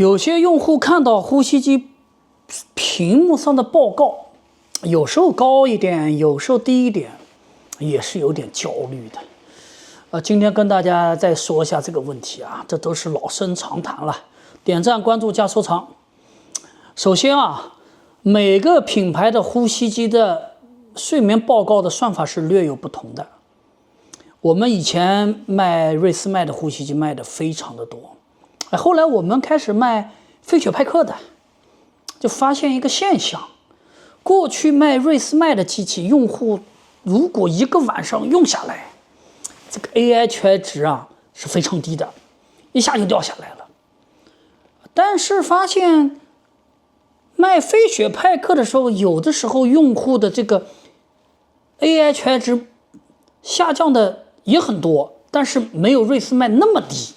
有些用户看到呼吸机屏幕上的报告，有时候高一点，有时候低一点，也是有点焦虑的。今天跟大家再说一下这个问题啊，这都是老生常谈了。点赞、关注加收藏。首先啊，每个品牌的呼吸机的睡眠报告的算法是略有不同的。我们以前卖瑞思迈的呼吸机卖的非常的多，后来我们开始卖飞雪派克的，就发现一个现象：过去卖瑞思迈的机器，用户如果一个晚上用下来，这个 AHI 值啊是非常低的，一下就掉下来了。但是发现卖飞雪派克的时候，有的时候用户的这个 AHI 值下降的也很多，但是没有瑞思迈那么低。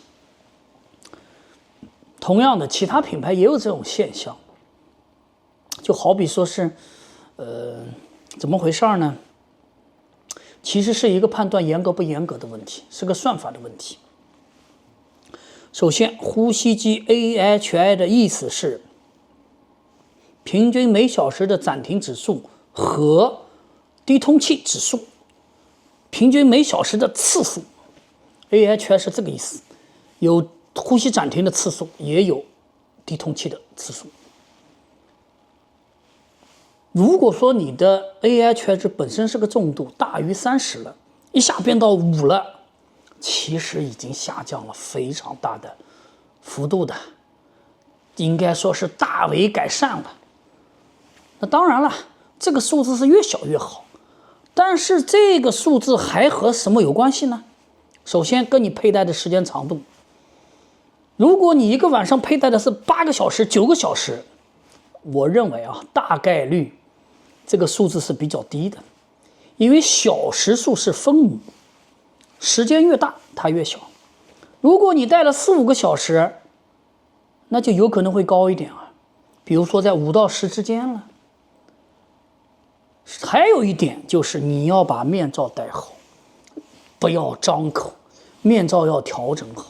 同样的，其他品牌也有这种现象，就好比说是，怎么回事呢？其实是一个判断严格不严格的问题，是个算法的问题。首先，呼吸机 AHI 的意思是平均每小时的暂停指数和低通气指数，平均每小时的次数。AHI 是这个意思，有呼吸暂停的次数，也有低通气的次数。如果说你的 AHI 值本身是个重度，大于30了，一下变到5了，其实已经下降了非常大的幅度的，应该说是大为改善了。那当然了，这个数字是越小越好，但是这个数字还和什么有关系呢？首先跟你佩戴的时间长度。如果你一个晚上佩戴的是8个小时、9个小时，我认为啊，大概率这个数字是比较低的，因为小时数是分母，时间越大它越小。如果你戴了4、5个小时，那就有可能会高一点啊，比如说在5到10之间了。还有一点就是你要把面罩戴好，不要张口，面罩要调整好。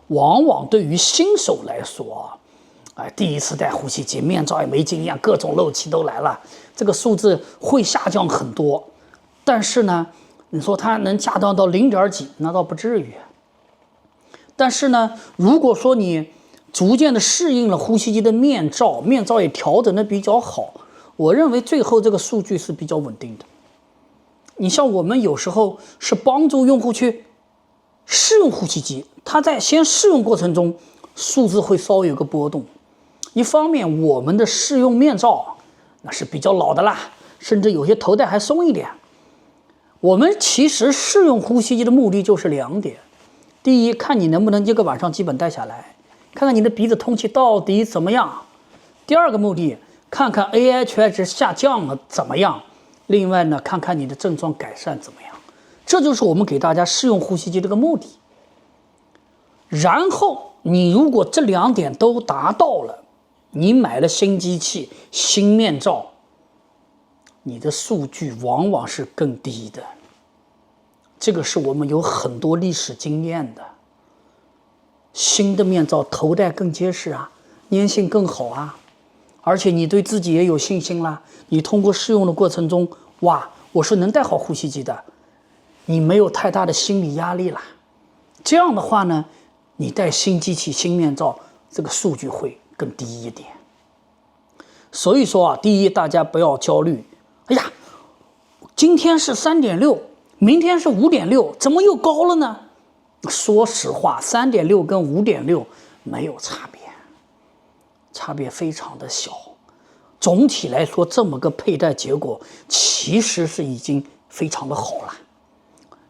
往往对于新手来说第一次戴呼吸机，面罩也没经验，各种漏气都来了，这个数字会下降很多。但是呢，你说它能下降到0点几，那倒不至于。但是呢，如果说你逐渐的适应了呼吸机的面罩也调整的比较好，我认为最后这个数据是比较稳定的。你像我们有时候是帮助用户去试用呼吸机，他在先试用过程中数字会稍微有个波动。一方面我们的试用面罩那是比较老的啦，甚至有些头戴还松一点。我们其实试用呼吸机的目的就是2点：第一，看你能不能一个晚上基本戴下来，看看你的鼻子通气到底怎么样；第二个目的，看看 AHI 值下降了怎么样；另外呢，看看你的症状改善怎么样。这就是我们给大家试用呼吸机这个目的。然后你如果这2点都达到了，你买了新机器、新面罩，你的数据往往是更低的。这个是我们有很多历史经验的。新的面罩头戴更结实啊，粘性更好啊，而且你对自己也有信心啦。你通过试用的过程中，哇，我是能戴好呼吸机的，你没有太大的心理压力啦。这样的话呢，你戴新机器、新面罩，这个数据会更低一点。所以说第一，大家不要焦虑。哎呀，今天是3.6，明天是5.6，怎么又高了呢？说实话，3.6跟5.6没有差别，差别非常的小。总体来说，这么个佩戴结果其实是已经非常的好了。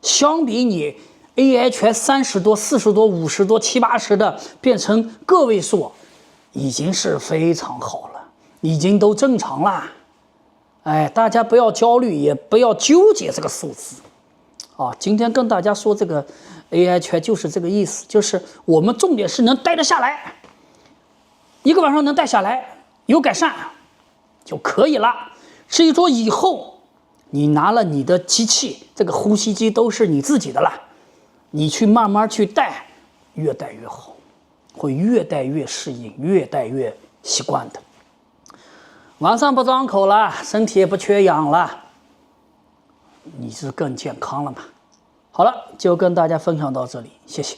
相比你 AHI 30多、40多、50多、70、80的变成个位数，已经是非常好了，已经都正常啦。大家不要焦虑，也不要纠结这个数字今天跟大家说这个 AHI 就是这个意思，就是我们重点是能戴得下来，一个晚上能戴下来，有改善就可以了。至于说以后你拿了你的机器，这个呼吸机都是你自己的了，你去慢慢去戴，越戴越好。会越戴越适应，越戴越习惯的。晚上不张口了，身体也不缺氧了，你是更健康了嘛？好了，就跟大家分享到这里，谢谢。